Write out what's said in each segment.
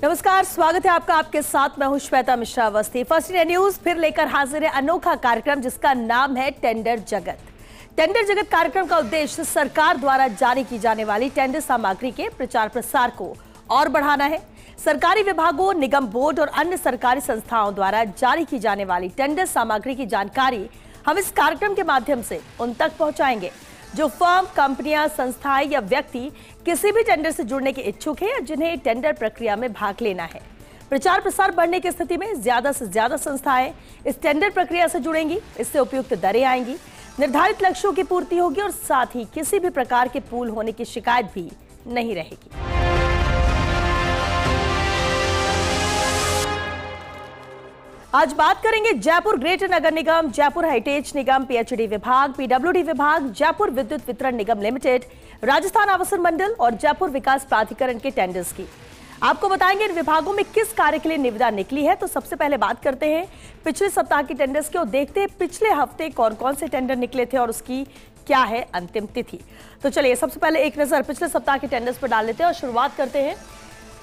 नमस्कार, स्वागत है आपका। आपके साथ मैं हूं Shweta Mishra Awasthi. First India news फिर लेकर हाजिर है अनोखा कार्यक्रम जिसका नाम है टेंडर जगत। टेंडर जगत कार्यक्रम का उद्देश्य सरकार द्वारा जारी की जाने वाली टेंडर सामग्री के प्रचार प्रसार को और बढ़ाना है। सरकारी विभागों, निगम बोर्ड और अन्य सरकारी संस्थाओं द्वारा जारी की जाने वाली टेंडर सामग्री की जानकारी हम इस कार्यक्रम के माध्यम से उन तक पहुंचाएंगे जो फर्म, कंपनियां, संस्थाएं या व्यक्ति किसी भी टेंडर से जुड़ने के इच्छुक हैं या जिन्हें टेंडर प्रक्रिया में भाग लेना है। प्रचार प्रसार बढ़ने की स्थिति में ज्यादा से ज्यादा संस्थाएं इस टेंडर प्रक्रिया से जुड़ेंगी। इससे उपयुक्त दरें आएंगी, निर्धारित लक्ष्यों की पूर्ति होगी और साथ ही किसी भी प्रकार के पूल होने की शिकायत भी नहीं रहेगी। आज बात करेंगे जयपुर ग्रेटर नगर निगम, जयपुर हेरिटेज निगम, पीएचईडी विभाग, पीडब्ल्यूडी विभाग, जयपुर विद्युत वितरण निगम लिमिटेड, राजस्थान आवासन मंडल और जयपुर विकास प्राधिकरण के टेंडर्स की। आपको बताएंगे इन विभागों में किस कार्य के लिए निविदा निकली है। तो सबसे पहले बात करते हैं पिछले सप्ताह की टेंडर्स की और देखते हैं पिछले हफ्ते कौन कौन से टेंडर निकले थे और उसकी क्या है अंतिम तिथि। तो चलिए सबसे पहले एक नजर पिछले सप्ताह के टेंडर्स पर डाल लेते हैं और शुरुआत करते हैं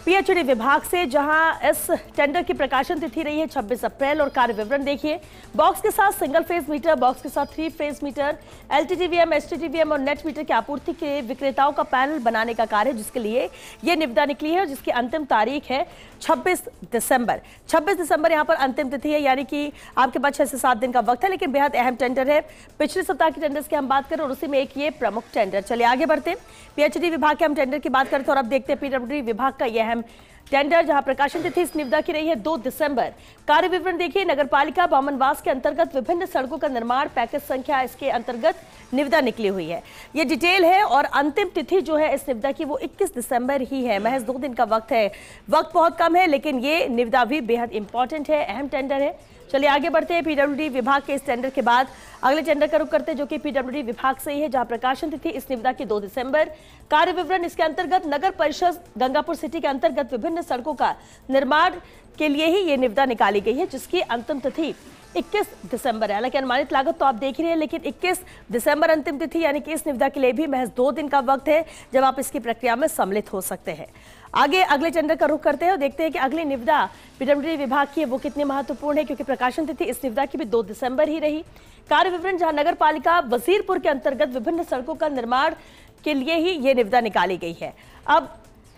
पीएचईडी विभाग से, जहां इस टेंडर की प्रकाशन तिथि रही है 26 अप्रैल और कार्य विवरण देखिए। बॉक्स के साथ सिंगल फेज मीटर, बॉक्स के साथ 3 फेज मीटर, एलटीटीवीएम, एसटीटीवीएम और नेट मीटर की आपूर्ति के विक्रेताओं का पैनल बनाने का कार्य है, जिसके लिए यह निविदा निकली है और जिसकी अंतिम तारीख है 26 दिसंबर। 26 दिसंबर यहाँ पर अंतिम तिथि है, यानी कि आपके पास 6 से 7 दिन का वक्त है। लेकिन बेहद अहम टेंडर है। पिछले सप्ताह के टेंडर्स की हम बात करें और उसी में एक ये प्रमुख टेंडर। चलिए आगे बढ़ते हैं। पीएचईडी विभाग के हम टेंडर की बात करते हैं और अब देखते हैं पीडब्ल्यूडी विभाग का यह अहम टेंडर, जहां प्रकाशन तिथि इस निविदा की रही है 2 दिसंबर। कार्य विवरण देखिए। नगरपालिका बामनवास के अंतर्गत विभिन्न सड़कों का निर्माण, पैकेज संख्या इसके अंतर्गत निविदा निकली हुई है। ये डिटेल है और अंतिम तिथि जो है इस निविदा की वो 21 दिसंबर ही है। महज 2 दिन का वक्त है। वक्त बहुत कम है लेकिन ये निविदा भी बेहद इंपॉर्टेंट है, अहम टेंडर है। चलिए आगे बढ़ते हैं। पीडब्ल्यूडी विभाग के इस टेंडर के बाद अगले टेंडर का रुख करते हैं जो कि पीडब्ल्यूडी विभाग से ही है, जहां प्रकाशन तिथि इस निविदा की 2 दिसंबर। कार्य विवरण इसके अंतर्गत नगर परिषद गंगापुर सिटी के अंतर्गत विभिन्न सड़कों का निर्माण के लिए ही ये निविदा निकाली गई है, जिसकी अंतिम तिथि 21 दिसंबर है। हालांकि अनुमानित लागत तो आप देख रहे हैं, लेकिन 21 दिसंबर अंतिम तिथि, यानी कि इस निविदा के लिए भी महज 2 दिन का वक्त है जब आप इसकी प्रक्रिया में सम्मिलित हो सकते हैं। आगे अगले टेंडर का रुख करते हैं और देखते हैं कि अगली निविदा पीडब्ल्यूडी विभाग की है वो कितनी महत्वपूर्ण है, क्योंकि प्रकाशन तिथि इस निविदा की भी 2 दिसंबर ही रही। कार्य विवरण, जहां नगर पालिका वजीरपुर के अंतर्गत विभिन्न सड़कों का निर्माण के लिए ही ये निविदा निकाली गई है। अब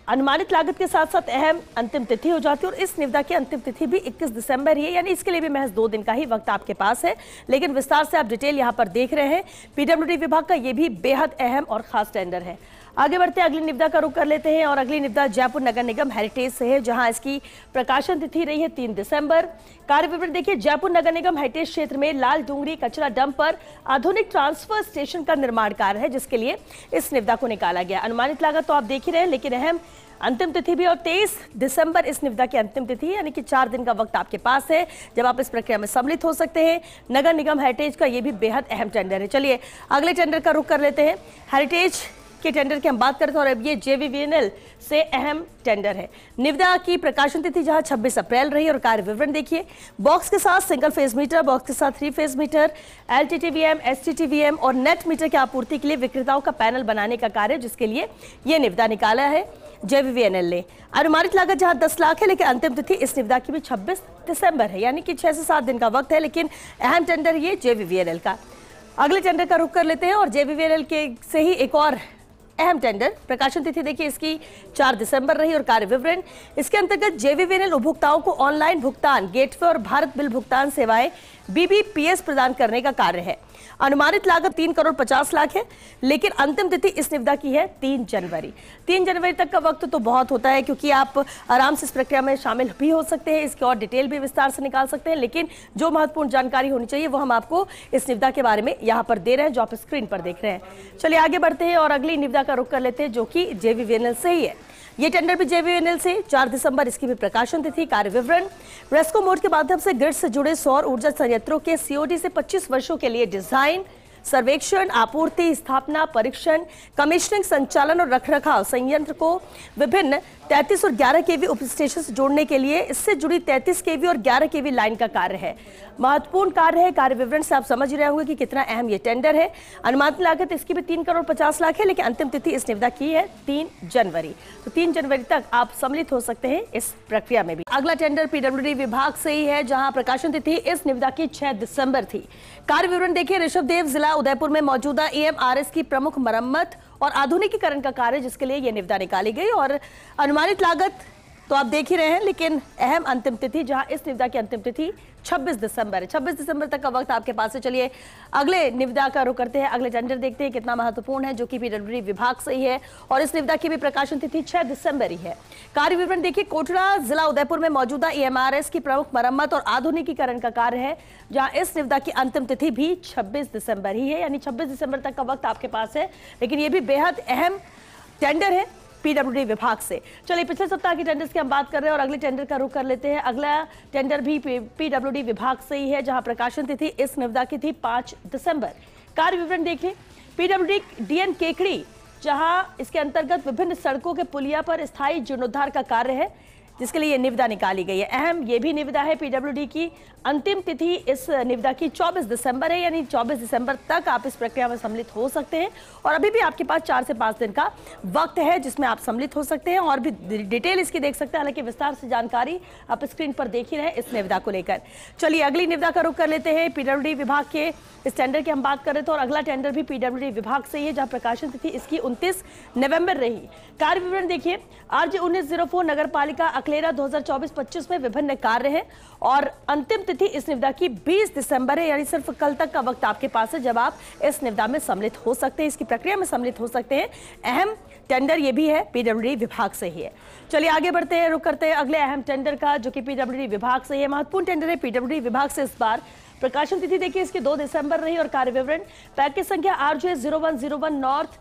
अनुमानित लागत के साथ साथ अहम अंतिम तिथि हो जाती है और इस निविदा की अंतिम तिथि भी 21 दिसंबर ही है, यानी इसके लिए भी महज 2 दिन का ही वक्त आपके पास है। लेकिन विस्तार से आप डिटेल यहाँ पर देख रहे हैं। पीडब्ल्यूडी विभाग का ये भी बेहद अहम और खास टेंडर है। आगे बढ़ते अगली निविदा का रुख कर लेते हैं और अगली निविदा जयपुर नगर निगम हेरिटेज से है, जहां इसकी प्रकाशन तिथि रही है 3 दिसंबर। कार्य विवरण देखिए। जयपुर नगर निगम हेरिटेज क्षेत्र में लाल डूंगरी कचरा डंप पर आधुनिक ट्रांसफर स्टेशन का निर्माण कार्य है, जिसके लिए इस निविदा को निकाला गया। अनुमानित लागत तो आप देख ही रहे हैं, लेकिन अहम अंतिम तिथि भी और 23 दिसंबर इस निविदा की अंतिम तिथि, यानी कि 4 दिन का वक्त आपके पास है जब आप इस प्रक्रिया में सम्मिलित हो सकते हैं। नगर निगम हेरिटेज का ये भी बेहद अहम टेंडर है। चलिए अगले टेंडर का रुख कर लेते हैं। हेरिटेज के टेंडर की हम बात करते हैं और अब ये जेवीवीएनएल से अहम टेंडर है। निविदा की प्रकाशन तिथि जहां 26 अप्रैल रही और कार्य विवरण देखिए। बॉक्स के साथ सिंगल फेज मीटर, बॉक्स के साथ 3 फेज मीटर, एलटीटीवीएम, एसटीटीवीएम और नेट मीटर की आपूर्ति के लिए विक्रेताओं का पैनल बनाने का कार्य, जिसके लिए यह निविदा निकाला है जेवीवीएनएल ने। अनुमानित लागत जहां 10 लाख है, लेकिन अंतिम तिथि इस निविदा की भी 26 दिसंबर है, यानी कि 6 से 7 दिन का वक्त है। लेकिन अहम टेंडर ये जेवीवीएनएल का। अगले टेंडर का रुख कर लेते हैं और जेवीवीएनएल के से ही एक और अहम टेंडर। प्रकाशन तिथि देखिए इसकी 4 दिसंबर रही और कार्य विवरण इसके अंतर्गत जेवीवीएनएल उपभोक्ताओं को ऑनलाइन भुगतान, गेटवे और भारत बिल भुगतान सेवाएं बीबीपीएस प्रदान करने का कार्य है। अनुमानित लागत 3 करोड़ 50 लाख है, लेकिन अंतिम तिथि इस निविदा की है 3 जनवरी। 3 जनवरी तक का वक्त तो बहुत होता है, क्योंकि आप आराम से इस प्रक्रिया में शामिल भी हो सकते हैं, इसकी और डिटेल भी विस्तार से निकाल सकते हैं। लेकिन जो महत्वपूर्ण जानकारी होनी चाहिए वो हम आपको इस निविदा के बारे में यहाँ पर दे रहे हैं, जो आप स्क्रीन पर देख रहे हैं। चलिए आगे बढ़ते हैं और अगली निविदा का रुख कर लेते हैं, जो कि जेवीवीएनएल से ही है। ये टेंडर भी जेवीवीएनएल से 4 दिसंबर इसकी भी प्रकाशन तिथि। कार्य विवरण रेस्को मोड के माध्यम से ग्रिड से जुड़े सौर ऊर्जा संयंत्रों के सीओडी से 25 वर्षों के लिए डिजाइन, सर्वेक्षण, आपूर्ति, स्थापना, परीक्षण, कमीशनिंग, संचालन और रखरखाव संयंत्र को विभिन्न 33 और 11 केवी उप स्टेशन से जोड़ने के लिए इससे जुड़ी 33 केवी और 11 केवी लाइन का कार्य है। महत्वपूर्ण कार्य है। कार्य विवरण से आप समझ रहे होंगे कि कितना अहम ये टेंडर है। अनुमानित लागत इसकी भी 3 करोड़ 50 लाख है, लेकिन अंतिम तिथि इस निविदा की है 3 जनवरी। तो 3 जनवरी तक आप सम्मिलित हो सकते हैं इस प्रक्रिया में भी। अगला टेंडर पीडब्ल्यूडी विभाग से ही है, जहां प्रकाशन तिथि इस निविदा की 6 दिसंबर थी। कार्य विवरण देखिए। ऋषभदेव जिला उदयपुर में मौजूदा EMRS की प्रमुख मरम्मत और आधुनिकीकरण का कार्य, जिसके लिए यह निविदा निकाली गई। और अनुमानित लागत तो आप देख ही रहे हैं, लेकिन अहम अंतिम तिथि, जहां इस निविदा की अंतिम तिथि 26 दिसंबर है। 26 दिसंबर तक का वक्त आपके पास है। चलिए अगले निविदा का रुख करते हैं। अगले टेंडर देखते हैं कितना महत्वपूर्ण है, जो कि पीडब्ल्यूडी विभाग से ही है और इस निविदा की भी प्रकाशन तिथि 6 दिसंबर ही है। कार्य विवरण देखिए। कोटड़ा जिला उदयपुर में मौजूदा EMRS की प्रमुख मरम्मत और आधुनिकीकरण का कार्य है, जहां इस निविदा की अंतिम तिथि भी 26 दिसंबर ही है, यानी 26 दिसंबर तक का वक्त आपके पास है। लेकिन यह भी बेहद अहम टेंडर है पीडब्ल्यूडी विभाग से। चलिए पिछले सप्ताह के टेंडर्स की हम बात कर रहे हैं और अगले टेंडर का रुख कर लेते हैं। अगला टेंडर भी पीडब्ल्यूडी विभाग से ही है, जहां प्रकाशन तिथि इस निविदा की थी 5 दिसंबर। कार्य विवरण देखें। पीडब्ल्यूडी DN केकड़ी, जहां इसके अंतर्गत विभिन्न सड़कों के पुलिया पर स्थायी जीर्णोद्धार का कार्य है, जिसके लिए यह निविदा निकाली गई है। अहम यह भी निविदा है। पीडब्ल्यूडी की अंतिम तिथि इस निविदा की 24 दिसंबर है, यानी 24 दिसंबर तक आप इस प्रक्रिया में सम्मिलित हो सकते हैं। और अभी भी आपके पास 4 से 5 दिन का वक्त है, जिसमें आप सम्मिलित हो सकते हैं और भी डिटेल इसकी देख सकते हैं। हालांकि विस्तार से जानकारी आप स्क्रीन पर देख ही रहे हैं इस निविदा को लेकर। चलिए अगली निविदा का रुख कर लेते हैं। पीडब्ल्यूडी विभाग के इस टेंडर की हम बात कर रहे थे और अगला टेंडर भी पीडब्ल्यूडी विभाग से ही है, जहां प्रकाशन तिथि इसकी 29 नवंबर रही। कार्य विवरण देखिए। RJ 1904 नगर पालिका अकलेरा 2024-25 में विभिन्न कार्य हैं और अंतिम तिथि इस निविदा की 20 दिसंबर है, यानी सिर्फ कल तक का वक्त आपके पास है, जब आप इस निविदा में सम्मिलित हो सकते हैं, इसकी प्रक्रिया में सम्मिलित हो सकते हैं। अहम टेंडर ये भी है, पीडब्ल्यूडी विभाग से ही है। चलिए आगे बढ़ते हैं, रुक करते हैं अगले अहम टेंडर का, जो कि पीडब्ल्यूडी विभाग से ही है। महत्वपूर्ण टेंडर है पीडब्ल्यूडी विभाग से। इस बार प्रकाशन तिथि देखिए इसकी 2 दिसंबर रही और कार्य विवरण पैकेज संख्या RJ 0101 नॉर्थ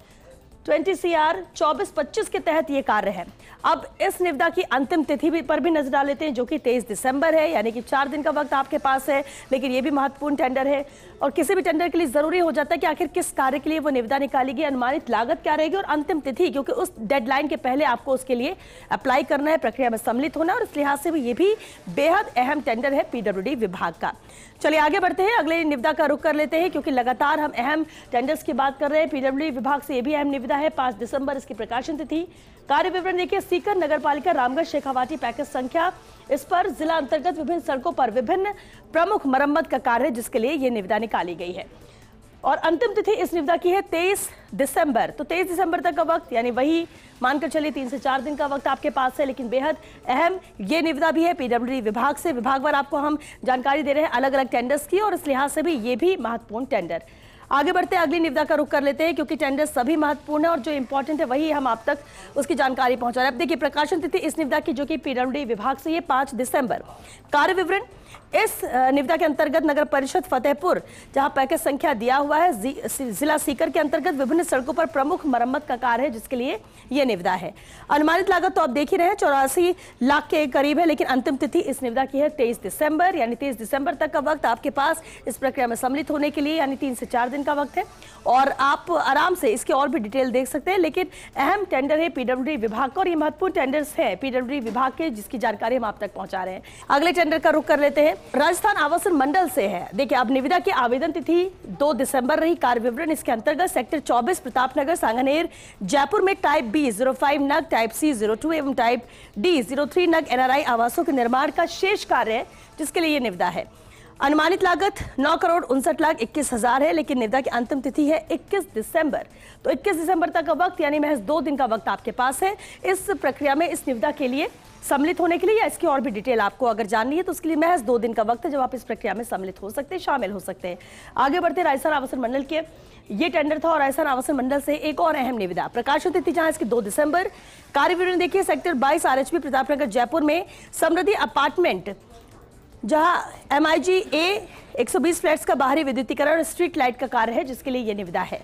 20 CR 2425 के तहत ये कार्य है। अब इस निविदा की अंतिम तिथि पर भी नजर डाल लेते हैं, जो कि 23 दिसंबर है, यानी कि 4 दिन का वक्त आपके पास है। लेकिन ये भी महत्वपूर्ण टेंडर है और किसी भी टेंडर के लिए जरूरी हो जाता है कि आखिर किस कार्य के लिए वो निविदा निकाली गई, अनुमानित लागत क्या रहेगी और अंतिम तिथि, क्योंकि उस डेडलाइन के पहले आपको उसके लिए अप्लाई करना है, प्रक्रिया में सम्मिलित होना, और इस लिहाज से भी ये भी बेहद अहम टेंडर है पीडब्ल्यूडी विभाग का। चलिए आगे बढ़ते हैं, अगले निविदा का रुख कर लेते हैं, क्योंकि लगातार हम अहम टेंडर्स की बात कर रहे हैं। पीडब्ल्यूडी विभाग से ये भी अहम निविदा है, 5 दिसंबर इसकी प्रकाशन तिथि। कार्य विवरण देखिए। सीकर नगर पालिका रामगढ़ शेखावाटी पैकेज संख्या, इस पर जिला अंतर्गत विभिन्न सड़कों पर विभिन्न प्रमुख मरम्मत का कार्य है, जिसके लिए यह निविदा निकाली गई है और अंतिम तिथि इस निविदा की है 23 दिसंबर। तो 23 दिसंबर तक का वक्त, यानी वही मानकर चलिए 3 से 4 दिन का वक्त आपके पास है। लेकिन बेहद अहम ये निविदा भी है पीडब्ल्यूडी विभाग से। विभागवार आपको हम जानकारी दे रहे हैं अलग अलग टेंडर्स की, और इस लिहाज से भी ये भी महत्वपूर्ण टेंडर। आगे बढ़ते हैं, अगली निविदा का रुख कर लेते हैं, क्योंकि टेंडर सभी महत्वपूर्ण है और जो इंपॉर्टेंट है वही हम आप तक उसकी जानकारी पहुंचा रहे हैं। अब देखिए प्रकाशन तिथि इस निविदा की, जो कि पीडब्ल्यूडी विभाग से ये 5 दिसंबर। कार्य विवरण इस निविदा के अंतर्गत नगर परिषद फतेहपुर, जहां पैकेज संख्या दिया हुआ है, जिला सीकर के अंतर्गत विभिन्न सड़कों पर प्रमुख मरम्मत का कार्य है, जिसके लिए यह निविदा है। अनुमानित लागत तो आप देख ही रहे हैं 84 लाख के करीब है, लेकिन अंतिम तिथि इस निविदा की है 23 दिसंबर, यानी 23 दिसंबर तक का वक्त आपके पास इस प्रक्रिया में सम्मिलित होने के लिए, यानी 3 से 4 दिन का वक्त है और आप आराम से इसके और भी डिटेल देख सकते हैं। लेकिन अहम टेंडर है पीडब्ल्यूडी विभाग का और ये महत्वपूर्ण टेंडर्स है पीडब्ल्यूडी विभाग के, जिसकी जानकारी हम आप तक पहुंचा रहे हैं। अगले टेंडर का रुख कर लेते हैं, राजस्थान आवासन मंडल से है। देखिए अब निविदा की आवेदन तिथि 2 दिसंबर रही। कार्य विवरण इसके अंतर्गत सेक्टर 24 प्रतापनगर सांगनेर जयपुर में टाइप B 05 नग, टाइप C 02 एवं टाइप D 03 नग NRI आवासों के निर्माण का शेष कार्य है, जिसके लिए यह निविदा है। अनुमानित लागत 9 करोड़ 59 लाख 21 हजार है, लेकिन निविदा की अंतिम तिथि है 21 दिसंबर। तो 21 दिसंबर तक का वक्त, यानी महज 2 दिन का वक्त आपके पास है इस प्रक्रिया में इस निविदा के लिए सम्मिलित होने के लिए, या इसकी और भी डिटेल आपको अगर जाननी है तो उसके लिए महज 2 दिन का वक्त है, जब आप इस प्रक्रिया में सम्मिलित हो सकते हैं, शामिल हो सकते हैं। आगे बढ़ते राजस्थान आवासन मंडल के ये टेंडर था और राजस्थान आवासन मंडल से एक और अहम निविदा प्रकाशन तिथि, जहां इसकी 2 दिसंबर। कार्य विवरण देखिए, सेक्टर 22 RHP प्रतापनगर जयपुर में समृद्धि अपार्टमेंट, जहां MIG A 120 फ्लैट्स का बाहरी विद्युतीकरण और स्ट्रीट लाइट का कार्य है, जिसके लिए यह निविदा है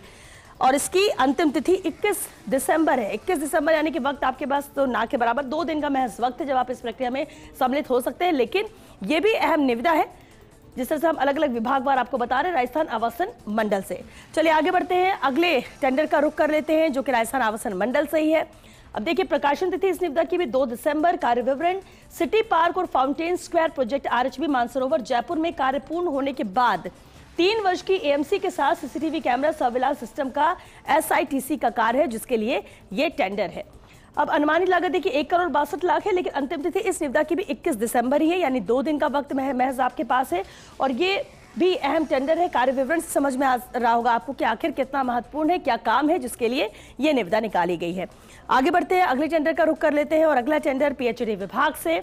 और इसकी अंतिम तिथि 21 दिसंबर है। 21 दिसंबर यानी कि वक्त आपके पास तो ना के बराबर 2 दिन का महज वक्त है, जब आप इस प्रक्रिया में सम्मिलित हो सकते हैं। लेकिन यह भी अहम निविदा है जिस तरह से हम अलग अलग विभागवार आपको बता रहे हैं राजस्थान आवासन मंडल से। चलिए आगे बढ़ते हैं, अगले टेंडर का रुख कर लेते हैं जो कि राजस्थान आवासन मंडल से ही है। अब देखिए प्रकाशन तिथि इस निविदा की भी 2 दिसंबर। कार्य विवरण, सिटी पार्क और fountain square project RHB Mansarovar Jaipur में कार्य पूर्ण होने के बाद 3 वर्ष की एएमसी के साथ सीसीटीवी कैमरा सर्विलांस सिस्टम का एसआईटीसी का कार्य है, जिसके लिए ये टेंडर है। अब अनुमानित लागत देखिए 1,62,00,000 है, लेकिन अंतिम तिथि इस निविदा की भी 21 दिसंबर ही है, यानी 2 दिन का वक्त महज आपके पास है। और ये भी अहम टेंडर है। कार्य विवरण से समझ में आ रहा होगा आपको कि आखिर कितना महत्वपूर्ण है, क्या काम है जिसके लिए ये निविदा निकाली गई है। आगे बढ़ते हैं, अगले टेंडर का रुख कर लेते हैं और अगला टेंडर पीएचडी विभाग से।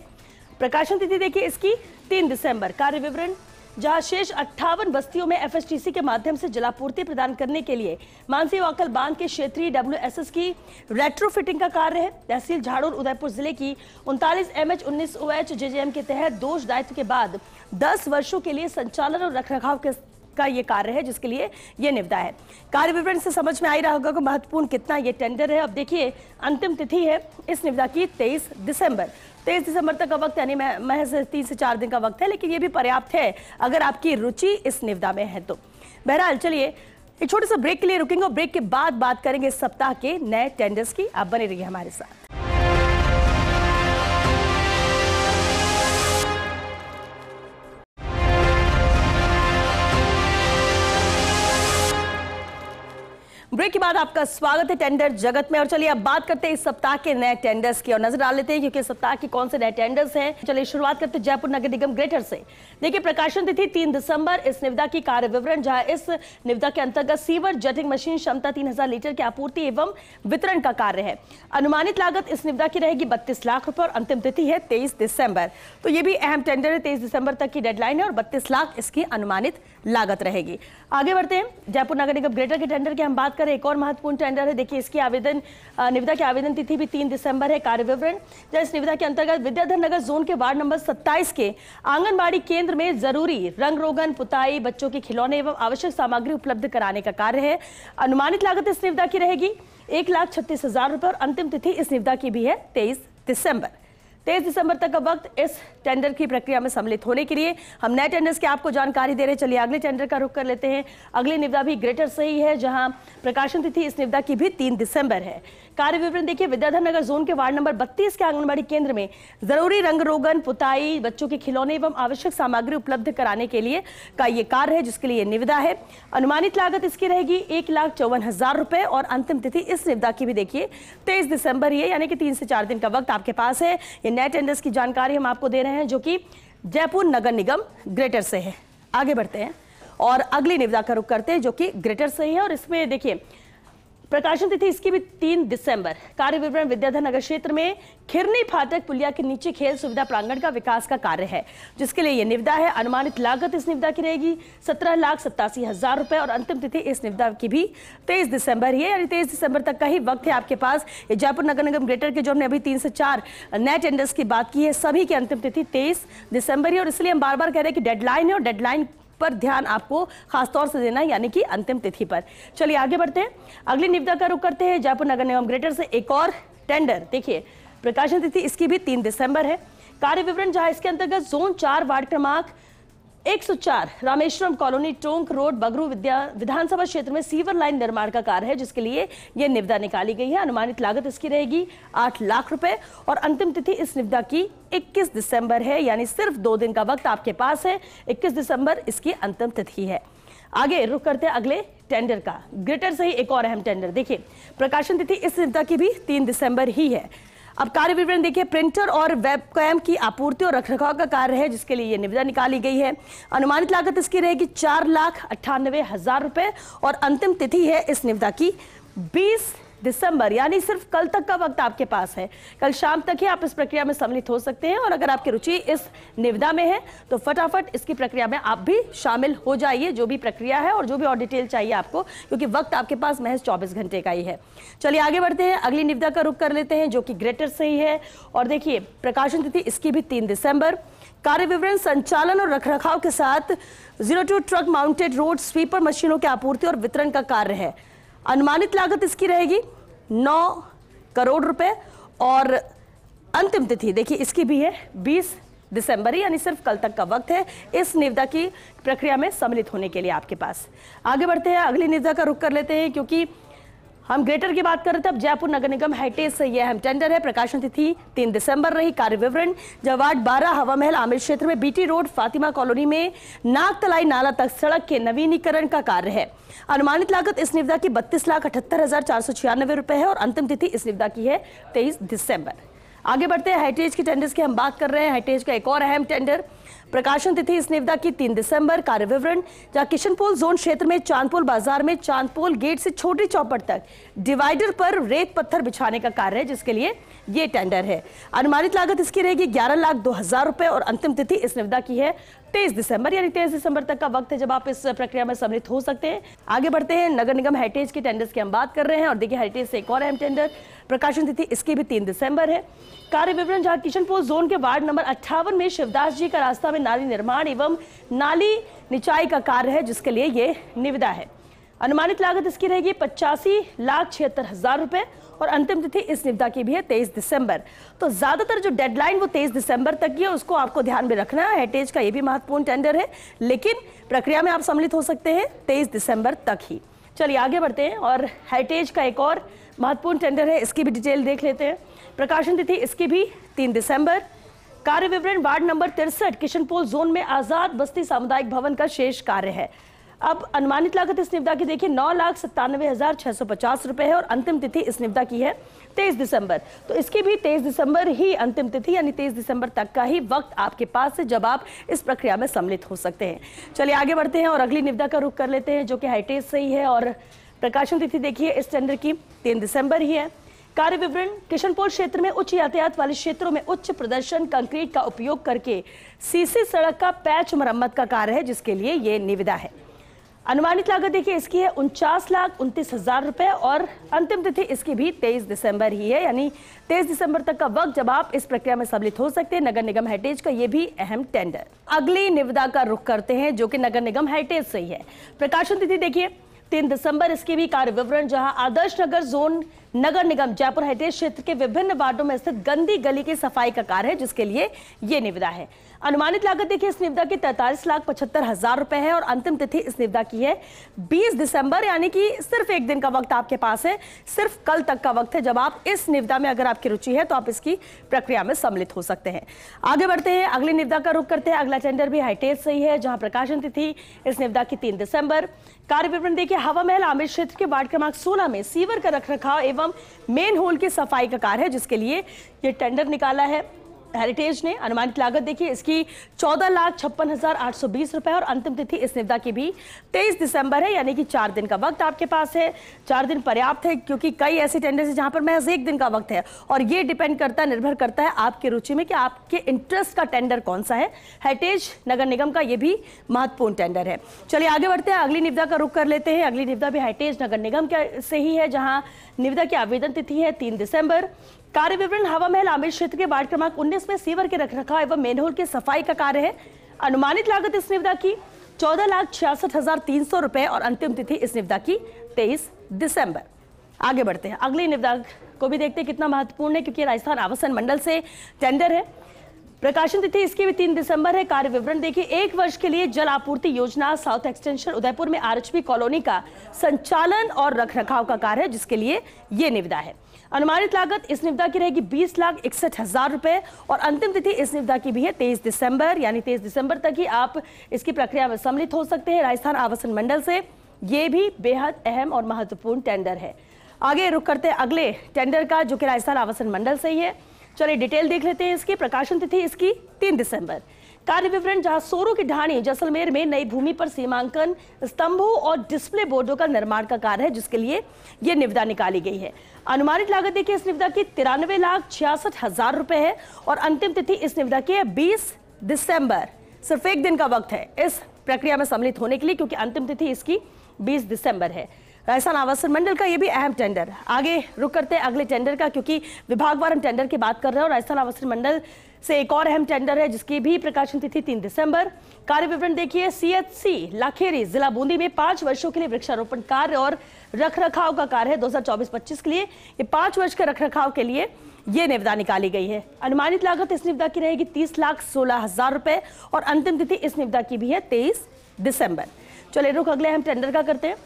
प्रकाशन तिथि देखिए इसकी 3 दिसंबर। कार्य विवरण, जहां शेष 58 बस्तियों में एफएसटीसी के माध्यम से जलापूर्ति प्रदान करने के लिए मानसी वाकल बांध के क्षेत्रीय डब्ल्यूएसएस की रेट्रोफिटिंग का कार्य है। तहसील झाड़ोर उदयपुर जिले की 39 MH 19 OH जेजेएम के तहत दोष दायित्व के बाद 10 वर्षों के लिए संचालन और रखरखाव का ये कार्य है, जिसके लिए ये निविदा है। कार्य विवरण से समझ में आ ही रहा होगा कि महत्वपूर्ण कितना ये टेंडर है। अब देखिए अंतिम तिथि है इस निविदा की 23 दिसंबर। 23 दिसंबर तक का वक्त, यानी महज 3 से 4 दिन का वक्त है, लेकिन ये भी पर्याप्त है अगर आपकी रुचि इस निविदा में है तो। बहरहाल चलिए एक छोटे से ब्रेक के लिए रुकेंगे और ब्रेक के बाद बात करेंगे इस सप्ताह के नए टेंडर्स की। आप बने रहिए हमारे साथ। ब्रेक के बाद आपका स्वागत है टेंडर जगत में। और चलिए अब बात करते हैं इस सप्ताह के नए टेंडर्स की और नजर डाल लेते हैं क्योंकि सप्ताह के कौन से नए टेंडर्स हैं। चलिए शुरुआत करते हैं जयपुर नगर निगम ग्रेटर से। देखिए प्रकाशन तिथि 3 दिसंबर। इस निविदा की कार्य विवरण, जहां इस निविदा के अंतर्गत सीवर जेटिंग मशीन क्षमता 3000 लीटर की आपूर्ति एवं वितरण का कार्य है। अनुमानित लागत इस निविदा की रहेगी 32 लाख रुपए और अंतिम तिथि है 23 दिसंबर। तो ये भी अहम टेंडर है, 23 दिसंबर तक की डेडलाइन है और 32 लाख इसकी अनुमानित लागत रहेगी। आगे बढ़ते हैं, जयपुर नगर निगम ग्रेटर के टेंडर की हम बात करें, एक और महत्वपूर्ण टेंडर है। देखिए इसकी निविदा की आवेदन तिथि भी 3 दिसंबर है। कार्य विवरण, जहां इस निविदा के अंतर्गत विद्याधर नगर जोन के वार्ड नंबर 27 के आंगनबाड़ी केंद्र में जरूरी रंग रोगन, पुताई, बच्चों के खिलौने एवं आवश्यक सामग्री उपलब्ध कराने का कार्य है। अनुमानित लागत इस निविदा की रहेगी 1,36,000 रुपए और अंतिम तिथि इस निविदा की भी है 23 दिसंबर। 23 दिसंबर तक का वक्त इस टेंडर की प्रक्रिया में सम्मिलित होने के लिए। हम नए टेंडर्स की आपको जानकारी दे रहे हैं। चलिए अगले टेंडर का रुख कर लेते हैं। अगली निविदा भी ग्रेटर से ही है, जहां प्रकाशन तिथि इस निविदा की भी 3 दिसंबर है। कार्य विवरण देखिए, विद्याधर नगर जोन के वार्ड नंबर 32 के आंगनबाड़ी केंद्र में जरूरी रंग रोगन, पुताई, बच्चों के खिलौने एवं आवश्यक सामग्री उपलब्ध कराने के लिए का ये कार्य है, जिसके लिए निविदा है। अनुमानित लागत इसकी रहेगी 1,54,000 रुपए और अंतिम तिथि इस निविदा की भी देखिए 23 दिसंबर ही है, यानी कि 3 से 4 दिन का वक्त आपके पास है। ये नए टेंडर्स की जानकारी हम आपको दे रहे हैं जो कि जयपुर नगर निगम ग्रेटर से है। आगे बढ़ते हैं और अगली निविदा का रुख करते हैं जो कि ग्रेटर से ही है और इसमें देखिए प्रकाशन तिथि इसकी भी 3 दिसंबर। कार्य विवरण, विद्याधर नगर क्षेत्र में खिरनी फाटक पुलिया के नीचे खेल सुविधा प्रांगण का विकास का कार्य है, जिसके लिए यह निविदा है। अनुमानित लागत इस निविदा की रहेगी 17,87,000 रुपए और अंतिम तिथि इस निविदा की भी 23 दिसंबर ही है, यानी 23 दिसंबर तक का ही वक्त है आपके पास। ये जयपुर नगर निगम ग्रेटर के जो हमने अभी 3 से 4 नए टेंडर्स की बात की है, सभी की अंतिम तिथि 23 दिसंबर ही। और इसलिए हम बार बार कह रहे हैं कि डेडलाइन है और डेडलाइन पर ध्यान आपको खासतौर से देना है, यानी कि अंतिम तिथि पर। चलिए आगे बढ़ते हैं, अगली निविदा का रुख करते हैं। जयपुर नगर निगम ग्रेटर से एक और टेंडर। देखिए प्रकाशन तिथि इसकी भी 3 दिसंबर है। कार्य विवरण, जहां इसके अंतर्गत जोन 4 वार्ड क्रमांक 104 रामेश्वरम कॉलोनी, टोंक रोड, बगरू विधानसभा क्षेत्र में सीवर लाइन निर्माण का कार्य है, जिसके लिए यह निविदा निकाली गई है। अनुमानित लागत इसकी रहेगी 8 लाख रुपए और अंतिम तिथि इस निविदा की 21 दिसंबर है, यानी सिर्फ 2 दिन का वक्त आपके पास है। 21 दिसंबर इसकी अंतिम तिथि है। आगे रुख करते हैं अगले टेंडर का। ग्रेटर से ही एक और अहम टेंडर। देखिए प्रकाशन तिथि इस निविदा की भी 3 दिसंबर ही है। अब कार्य विवरण देखिए, प्रिंटर और वेबकैम की आपूर्ति और रखरखाव का कार्य है, जिसके लिए यह निविदा निकाली गई है। अनुमानित लागत इसकी रहेगी 4,98,000 रुपए और अंतिम तिथि है इस निविदा की 20 दिसंबर, यानी सिर्फ कल तक का वक्त आपके पास है। कल शाम तक ही आप इस प्रक्रिया में सम्मिलित हो सकते हैं और अगर आपकी रुचि इस निविदा में है तो फटाफट इसकी प्रक्रिया में आप भी शामिल हो जाइए, जो भी प्रक्रिया है और जो भी और डिटेल चाहिए आपको, क्योंकि वक्त आपके पास महज 24 घंटे का ही है। चलिए आगे बढ़ते हैं, अगली निविदा का रुख कर लेते हैं जो कि ग्रेटर से ही है और देखिए प्रकाशन तिथि इसकी भी 3 दिसंबर। कार्य विवरण, संचालन और रखरखाव के साथ 02 ट्रक माउंटेड रोड स्वीपर मशीनों की आपूर्ति और वितरण का कार्य है। अनुमानित लागत इसकी रहेगी 9 करोड़ रुपए और अंतिम तिथि देखिए इसकी भी है 20 दिसंबर ही, यानी सिर्फ कल तक का वक्त है इस निविदा की प्रक्रिया में सम्मिलित होने के लिए आपके पास। आगे बढ़ते हैं, अगली निविदा का रुख कर लेते हैं, क्योंकि हम ग्रेटर की बात कर रहे थे। अब जयपुर नगर निगम हेरिटेज से यह अहम टेंडर है। प्रकाशन तिथि 3 दिसंबर रही। कार्य विवरण, वार्ड 12 हवा महल आमिर क्षेत्र में बीटी रोड फातिमा कॉलोनी में नागतलाई नाला तक सड़क के नवीनीकरण का कार्य है। अनुमानित लागत इस निविदा की 32,78,496 रुपए है और अंतिम तिथि इस निविदा की है 23 दिसंबर। आगे बढ़ते हैं, हेरिटेज के टेंडर्स की हम बात कर रहे हैं। हेरिटेज का एक और अहम टेंडर, प्रकाशन तिथि इस निविदा की 3 दिसंबर। कार्य विवरण, जहां किशनपोल जोन क्षेत्र में चांदपोल बाजार में चांदपोल गेट से छोटी चौपट तक डिवाइडर पर रेत पत्थर बिछाने का कार्य है, जिसके लिए ये टेंडर है। अनुमानित लागत इसकी रहेगी 11,02,000 रुपए और अंतिम तिथि इस निविदा की है 23 दिसंबर, यानी 23 दिसंबर तक का वक्त है जब आप इस प्रक्रिया में सम्मिलित हो सकते हैं। आगे बढ़ते हैं, नगर निगम हेरिटेज के टेंडर्स की हम बात कर रहे हैं और देखिए हेरिटेज से एक और अहम टेंडर, प्रकाशन तिथि इसकी भी 3 दिसंबर है। कार्य विवरण, जहां किशनपोल जोन के वार्ड नंबर 58 में शिवदास जी का रास्ता में नाली निर्माण एवं नाली निचाई का कार्य है, जिसके लिए ये निविदा है। अनुमानित लागत इसकी रहेगी 85,76,000 रुपए और अंतिम तिथि इस निविदा की भी है 23 दिसंबर। तो ज्यादातर जो डेडलाइन वो 23 दिसंबर तक की है, उसको आपको ध्यान में रखना है। हेरिटेज का ये भी महत्वपूर्ण टेंडर है, लेकिन प्रक्रिया में आप सम्मिलित हो सकते हैं 23 दिसंबर तक ही। चलिए आगे बढ़ते हैं और हेरिटेज का एक और महत्वपूर्ण टेंडर है, इसकी भी डिटेल देख लेते हैं। प्रकाशन तिथि इसकी भी 3 दिसंबर। कार्य विवरण, वार्ड नंबर 63 किशनपोल जोन में आजाद बस्ती सामुदायिक भवन का शेष कार्य है। अब अनुमानित लागत इस निविदा की देखिए 9,97,650 रुपए है और अंतिम तिथि इस निविदा की है 23 दिसंबर। तो इसकी भी 23 दिसंबर ही अंतिम तिथि, यानी 23 दिसंबर तक का ही वक्त आपके पास है जब आप इस प्रक्रिया में सम्मिलित हो सकते हैं। चलिए आगे बढ़ते हैं और अगली निविदा का रुख कर लेते हैं, जो कि हेरिटेज से ही है और प्रकाशन तिथि देखिए इस टेंडर की 3 दिसंबर ही है। कार्य विवरण, किशनपोल क्षेत्र में उच्च यातायात वाले क्षेत्रों में उच्च प्रदर्शन कंक्रीट का उपयोग करके सीसी सड़क का पैच मरम्मत का कार्य है, जिसके लिए ये निविदा है। अनुमानित लागत देखिए इसकी है 49,29,000 रुपए और अंतिम तिथि इसकी भी 23 दिसंबर ही है, यानी 23 दिसंबर तक का वक्त जब आप इस प्रक्रिया में सम्मिलित हो सकते हैं। नगर निगम हेरिटेज का ये भी अहम टेंडर। अगली निविदा का रुख करते हैं, जो कि नगर निगम हेरिटेज से ही है। प्रकाशन तिथि देखिए 3 दिसंबर इसकी भी। कार्य विवरण, जहां आदर्श नगर जोन नगर निगम जयपुर हेरिटेज क्षेत्र के विभिन्न वार्डों में स्थित गंदी गली की सफाई का कार्य है, जिसके लिए ये निविदा है। अनुमानित लागत देखिए इस निविदा की 43,75,000 रुपए है और अंतिम तिथि इस निविदा की है 20 दिसंबर, यानी कि सिर्फ एक दिन का वक्त आपके पास है। सिर्फ कल तक का वक्त है जब आप इस निविदा में, अगर आपकी रुचि है तो आप इसकी प्रक्रिया में सम्मिलित हो सकते हैं। आगे बढ़ते हैं, अगली निविदा का रुख करते हैं। अगला टेंडर भी हेरिटेज से ही है, जहां प्रकाशन तिथि इस निविदा की 3 दिसंबर। कार्य विवरण देखिए हवा महल आमिर क्षेत्र के वार्ड क्रमांक 16 में सीवर का रखरखाव एवं मेन होल की सफाई का कार्य है, जिसके लिए ये टेंडर निकाला है हेरिटेज ने। अनुमानित लागत देखिए इसकी 14,56,820 रुपए और अंतिम तिथि इस निविदा की भी 23 दिसंबर है, यानी कि 4 दिन का वक्त आपके पास है। 4 दिन पर्याप्त है, क्योंकि कई ऐसे टेंडर्स हैं जहां पर महज 1 दिन का वक्त है और ये डिपेंड करता है, निर्भर करता है आपकी रुचि में कि आपके इंटरेस्ट का टेंडर कौन सा है। हेरिटेज नगर निगम का ये भी महत्वपूर्ण टेंडर है। चलिए आगे बढ़ते हैं, अगली निविदा का रुख कर लेते हैं। अगली निविदा भी हेरिटेज नगर निगम से ही है, जहां निविदा की आवेदन तिथि है 3 दिसंबर। कार्य विवरण, हवा महल आमिर क्षेत्र के वार्ड क्रमांक 19 में सीवर के रखरखाव एवं मेनहोल की सफाई का कार्य है। अनुमानित लागत इस निविदा की 14,66,300 रुपए और अंतिम तिथि इस निविदा की 23 दिसंबर। आगे बढ़ते हैं, अगली निविदा को भी देखते हैं कितना महत्वपूर्ण है, क्योंकि राजस्थान आवासन मंडल से टेंडर है। प्रकाशन तिथि इसकी भी 3 दिसंबर है। कार्य विवरण देखिए 1 वर्ष के लिए जल आपूर्ति योजना साउथ एक्सटेंशन उदयपुर में आरएचपी कॉलोनी का संचालन और रखरखाव का कार्य है, जिसके लिए ये निविदा है। अनुमानित लागत इस निविदा की रहेगी 20,61,000 रुपए और अंतिम तिथि इस निविदा की भी है 23 दिसंबर, यानी 23 दिसंबर तक ही आप इसकी प्रक्रिया में सम्मिलित हो सकते हैं। राजस्थान आवासन मंडल से ये भी बेहद अहम और महत्वपूर्ण टेंडर है। आगे रुख करते हैं अगले टेंडर का, जो कि राजस्थान आवासन मंडल से ही है। चलिए डिटेल देख लेते हैं इसकी। प्रकाशन तिथि इसकी 3 दिसंबर। कार्य विवरण, जहां सोरू की ढाणी जैसलमेर में नई भूमि पर सीमांकन स्तंभों और डिस्प्ले बोर्डों का निर्माण का कार्य है, जिसके लिए यह निविदा निकाली गई है। अनुमानित लागत देखिए इस निविदा की 93,66,000 रुपए है और अंतिम तिथि इस निविदा की है 20 दिसंबर। सिर्फ 1 दिन का वक्त है इस प्रक्रिया में सम्मिलित होने के लिए, क्योंकि अंतिम तिथि इसकी 20 दिसंबर है। राजस्थान आवासन मंडल का ये भी अहम टेंडर। आगे रुक करते हैं अगले टेंडर का, क्योंकि विभागवार हम टेंडर की बात कर रहे हैं और राजस्थान आवासन मंडल से एक और अहम टेंडर है जिसकी भी प्रकाशन तिथि 3 दिसंबर। कार्य विवरण देखिए। CHC लाखेरी जिला बूंदी में 5 वर्षों के लिए वृक्षारोपण कार्य और रखरखाव का कार्य है 2024-25 के लिए। ये 5 वर्ष के रखरखाव के लिए ये निविदा निकाली गई है। अनुमानित लागत इस निविदा की रहेगी 30,16,000 रुपए और अंतिम तिथि इस निविदा की भी है 23 दिसंबर। चलिए रुक अगले हम टेंडर का करते हैं।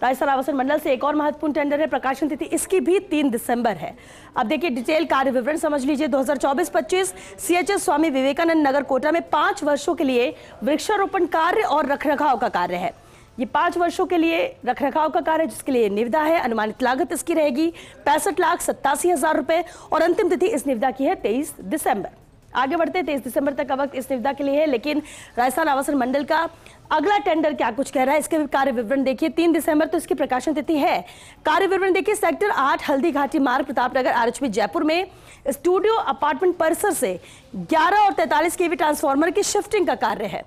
राजस्थान आवासन मंडल से एक और महत्वपूर्ण टेंडर है, प्रकाशन तिथि इसकी भी 3 दिसंबर है। अब देखिए डिटेल कार्य विवरण समझ लीजिए। 2024-25 CHS स्वामी विवेकानंद नगर कोटा में 5 वर्षों के लिए वृक्षारोपण कार्य और रखरखाव का कार्य है। ये 5 वर्षों के लिए रखरखाव का कार्य जिसके लिए निविदा है। अनुमानित लागत इसकी रहेगी 65,87,000 रुपए और अंतिम तिथि इस निविदा की है 23 दिसंबर। आगे बढ़ते हैं। 23 दिसंबर तक का वक्त इस निविदा के लिए है, लेकिन राजस्थान आवासन मंडल का अगला टेंडर क्या कुछ कह रहा है इसके कार्य विवरण देखिए। 3 दिसंबर तो इसकी प्रकाशन तिथि है। कार्य विवरण देखिए। सेक्टर 8 हल्दी घाटी मार्ग प्रतापनगर RHB जयपुर में स्टूडियो अपार्टमेंट परिसर से 11 और 43 kV ट्रांसफार्मर की शिफ्टिंग का कार्य है।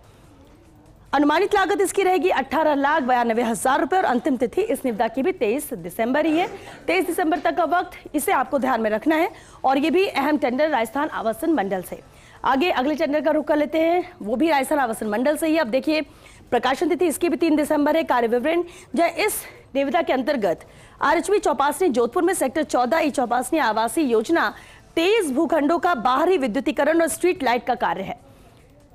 अनुमानित लागत इसकी रहेगी 18,92,000 रुपए और अंतिम तिथि इस निविदा की भी 23 दिसंबर ही है। 23 दिसंबर तक का वक्त, इसे आपको ध्यान में रखना है और ये भी अहम टेंडर राजस्थान आवासन मंडल से। आगे अगले टेंडर का रुख कर लेते हैं, वो भी राजस्थान आवासन मंडल से ही। अब देखिए प्रकाशन तिथि इसकी भी 3 दिसंबर है। कार्य विवरण जहाँ इस निविदा के अंतर्गत RHB चौपासनी जोधपुर में सेक्टर 14 ई चौपासनी आवासीय योजना 23 भूखंडों का बाहरी विद्युतीकरण और स्ट्रीट लाइट का कार्य है।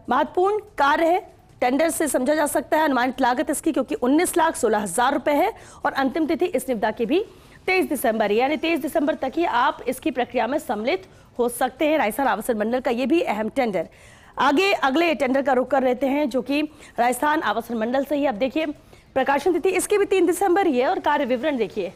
महत्वपूर्ण कार्य है, टेंडर से समझा जा सकता है। अनुमानित लागत इसकी क्योंकि 19,16,000 रुपए है और अंतिम तिथि इस निविदा की भी 23 दिसंबर, यानी 23 दिसंबर तक ही आप इसकी प्रक्रिया में सम्मिलित हो सकते हैं। राजस्थान आवासन मंडल का ये भी अहम टेंडर। आगे अगले टेंडर का रुख कर लेते हैं जो कि राजस्थान आवासन मंडल से ही। अब देखिए प्रकाशन तिथि इसकी भी 3 दिसंबर ही है और कार्य विवरण देखिए।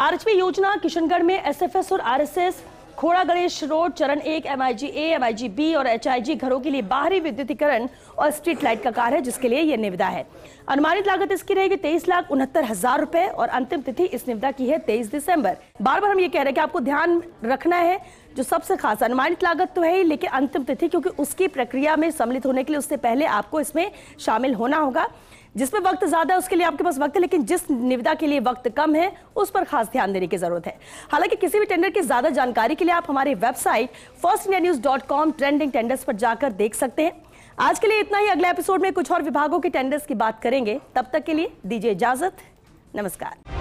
RHB योजना किशनगढ़ में SFS और RSS खोड़ा गणेश रोड चरण 1 MIG A, MIG B और HIG घरों के लिए बाहरी विद्युतीकरण और स्ट्रीट लाइट का कार्य है जिसके लिए यह निविदा है। अनुमानित लागत इसकी रहेगी 23,69,000 रुपए और अंतिम तिथि इस निविदा की है 23 दिसंबर। बार बार हम ये कह रहे हैं कि आपको ध्यान रखना है जो सबसे खास अनुमानित लागत तो है ही, लेकिन अंतिम तिथि क्योंकि उसकी प्रक्रिया में सम्मिलित होने के लिए उससे पहले आपको इसमें शामिल होना होगा। जिसमें वक्त ज्यादा है उसके लिए आपके पास वक्त है, लेकिन जिस निविदा के लिए वक्त कम है उस पर खास ध्यान देने की जरूरत है। हालांकि किसी भी टेंडर की ज्यादा जानकारी के लिए आप हमारी वेबसाइट firstindianews.com ट्रेंडिंग टेंडर्स पर जाकर देख सकते हैं। आज के लिए इतना ही। अगले एपिसोड में कुछ और विभागों के टेंडर्स की बात करेंगे। तब तक के लिए दीजिए इजाजत। नमस्कार।